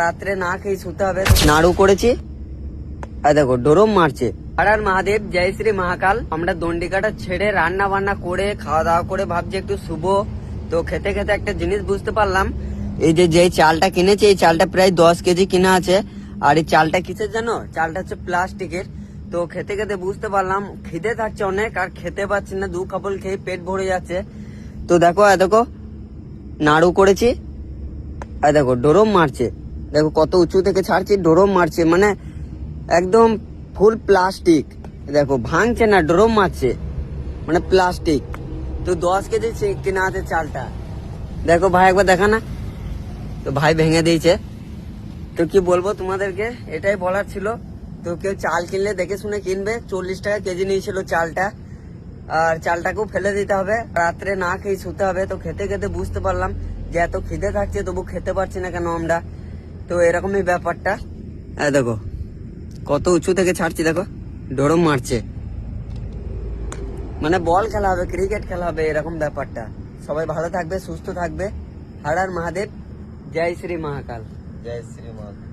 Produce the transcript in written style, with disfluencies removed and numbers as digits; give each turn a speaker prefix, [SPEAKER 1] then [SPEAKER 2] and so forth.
[SPEAKER 1] রাত্রে না খেয়ে শুতে হবে। নাড়ু করেছি, আর দেখো ডোরম মারছে। আর মহাদেব, জয় শ্রী মহাকাল। আমরা দন্ডিকাটা ছেড়ে রান্না বান্না করে খাওয়া দাওয়া করে ভাবছি একটু শুভ। তো খেতে খেতে একটা জিনিস বুঝতে পারলাম, এই যে চালটা কিনেছি এই চালটা প্রায় 10 কেজি কিনা আছে। আর এই চালটা কিসের জানো? চালটা হচ্ছে প্লাস্টিকের। তো খেতে খেতে বুঝতে পারলাম খিদে থাকছে অনেক, আর খেতে পাচ্ছি না, 2 কাপড় খেয়ে পেট ভরে যাচ্ছে। তো দেখো দেখো নাড়ু করেছি, আর দেখো ডোরম মারছে। দেখো কত উঁচু থেকে ছাড়ছি, ডোরম মারছে, মানে একদম ফুল প্লাস্টিক। দেখো ভাঙছে না, ডোরম মারছে, মানে প্লাস্টিক। তো 10 কেজি কিনা আছে চালটা। দেখো ভাই একবার দেখা না, তো ভাই ভেঙে দিয়েছে। তো কি বলবো তোমাদেরকে, এটাই বলার ছিল। তো কেউ চাল কিনলে দেখে শুনে কিনবে। 40 টাকা কেজি নিয়েছিল চালটা, আর চালটাকেও ফেলে দিতে হবে। রাত্রে না খেয়ে শুতে হবে। তো খেতে খেতে বুঝতে পারলাম যে এত খিদে থাকছে তবু খেতে পারছি না কেন আমরা। তো এরকমই ব্যাপারটা। দেখো কত উঁচু থেকে ছাড়ছি, দেখো ডোরম মারছে, মানে বল খেলা হবে, ক্রিকেট খেলা হবে, এরকম ব্যাপারটা। সবাই ভালো থাকবে, সুস্থ থাকবে। হর হর মহাদেব, জয় শ্রী মহাকাল।
[SPEAKER 2] জয় শ্রী মহাকাল।